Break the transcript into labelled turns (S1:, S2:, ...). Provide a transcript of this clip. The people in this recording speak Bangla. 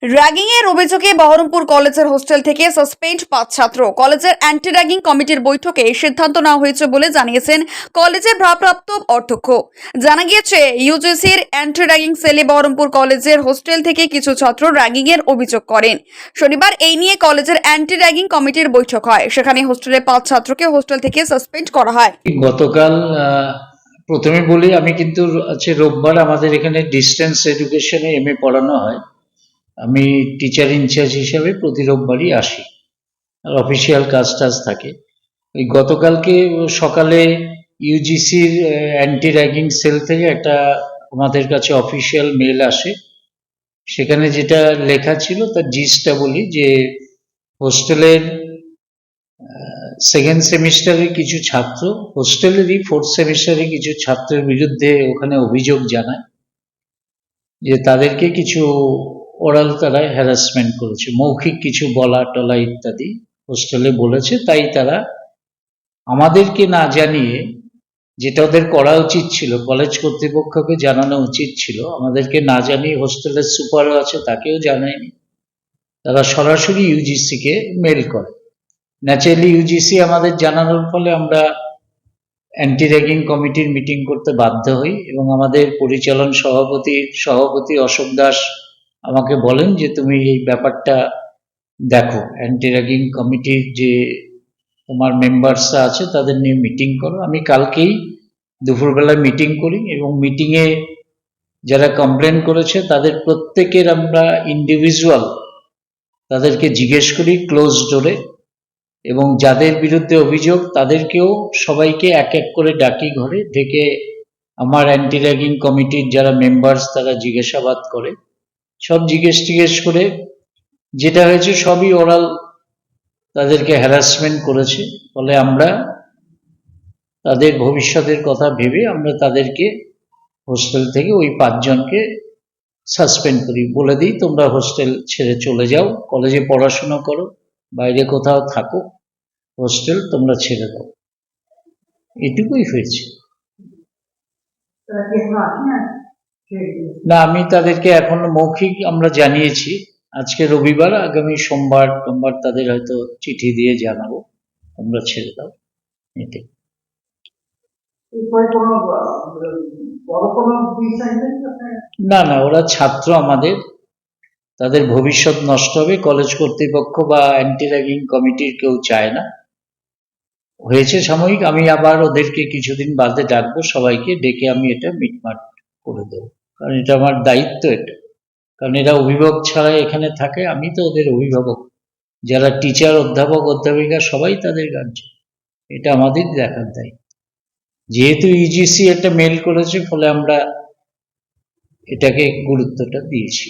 S1: র্যাগিং এর অভিযোগে বহরমপুর কলেজের হোস্টেল থেকে সাসপেন্ড 5 ছাত্র। কলেজের অ্যান্টি র্যাগিং কমিটির বৈঠকে সিদ্ধান্ত নেওয়া হয়েছে বলে জানিয়েছেন কলেজের ভারপ্রাপ্ত অধ্যক্ষ। জানা গিয়েছে ইউজিসির অ্যান্টি র্যাগিং সেলে বহরমপুর কলেজের হোস্টেল থেকে কিছু ছাত্র র্যাগিং এর অভিযোগ করেন। শনিবার এই নিয়ে কলেজের অ্যান্টি র্যাগিং কমিটির বৈঠক হয়। সেখানে হোস্টেলের 5 ছাত্রকে হোস্টেল থেকে সাসপেন্ড করা হয়।
S2: গতকাল প্রথমে বলি, আমি কিন্তু রোববার আমাদের এখানে ডিস্টেন্স এডুকেশনে এমএ পড়ানো হয়। আমি টিচার ইনচার্জ হিসাবে প্রতি রোববারই আসি, আর অফিসিয়াল কাজ টাজ থাকে। ওই গতকালকে সকালে ইউজিসির অ্যান্টি র্যাগিং সেল থেকে একটা আমাদের কাছে অফিসিয়াল মেল আসে। সেখানে যেটা লেখা ছিল তার জিসটা বলি, যে হোস্টেলের সেকেন্ড সেমিস্টারের কিছু ছাত্র হোস্টেলেরই 4th সেমিস্টারে কিছু ছাত্রের বিরুদ্ধে ওখানে অভিযোগ জানায় যে তাদেরকে কিছু ওরাল তারা হ্যারাসমেন্ট করেছে, মৌখিক কিছু বলা টলা ইত্যাদি হোস্টেলে বলেছে। তাই তারা আমাদেরকে না জানিয়ে, যেটা ওদের করা উচিত ছিল, কলেজ কর্তৃপক্ষকে জানানো উচিত ছিল, আমাদেরকে না জানিয়ে হোস্টেলের সুপারও আছে তাকেও জানায়নি। তারা সরাসরি ইউজিসিকে মেল করে। ন্যাচারালি ইউজিসি আমাদের জানানোর ফলে আমরা অ্যান্টি র্যাগিং কমিটির মিটিং করতে বাধ্য হই, এবং আমাদের পরিচালন সভাপতি অশোক দাস আমাকে বলেন যে তুমি এই ব্যাপারটা দেখো, অ্যান্টি র্যাগিং কমিটির যে তোমার মেম্বার্সরা আছে তাদের নিয়ে মিটিং করো। আমি কালকেই দুপুরবেলায় মিটিং করি, এবং মিটিংয়ে যারা কমপ্লেন করেছে তাদের প্রত্যেকের আমরা ইন্ডিভিজুয়াল তাদেরকে জিজ্ঞেস করি ক্লোজ ডোরে, এবং যাদের বিরুদ্ধে অভিযোগ তাদেরকেও সবাইকে এক এক করে ডাকি ঘরে ডেকে। আমার অ্যান্টি র্যাগিং কমিটির যারা মেম্বার্স তারা জিজ্ঞাসাবাদ করে, সব জিজ্ঞেস করে যেটা হয়েছে সবই ওরাল তাদেরকে হ্যারাসমেন্ট করেছে। ফলে আমরা তাদের ভবিষ্যতের কথা ভেবে আমরা তাদেরকে হোস্টেল থেকে ওই 5 জনকে সাসপেন্ড করি, বলে দিই তোমরা হোস্টেল ছেড়ে চলে যাও, কলেজে পড়াশোনা করো, বাইরে কোথাও থাকো, হোস্টেল তোমরা ছেড়ে দাও। এটুকুই হয়েছে। না, আমি তাদেরকে এখনো মৌখিক আমরা জানিয়েছি। আজকে রবিবার, আগামী সোমবার তাদের হয়তো চিঠি দিয়ে জানাবো তোমরা ছেড়ে দাও। এটাই। না, ওরা ছাত্র আমাদের, তাদের ভবিষ্যৎ নষ্ট হবে, কলেজ কর্তৃপক্ষ বা অ্যান্টি র্যাগিং কমিটির কেউ চায় না। হয়েছে সাময়িক, আমি আবার ওদেরকে কিছুদিন বাদে ডাকবো, সবাইকে ডেকে আমি এটা মিটমাট করে দেবো, কারণ এটা আমার দায়িত্ব। এটা কারণ এরা অভিভাবক ছাড়া এখানে থাকে, আমি তো ওদের অভিভাবক। যারা টিচার, অধ্যাপক অধ্যাপিকা সবাই তাদের গার্জিয়ান, এটা আমাদের দেখার দায়িত্ব। যেহেতু ইউজিসি একটা মেল করেছে, ফলে আমরা এটাকে গুরুত্বটা দিয়েছি।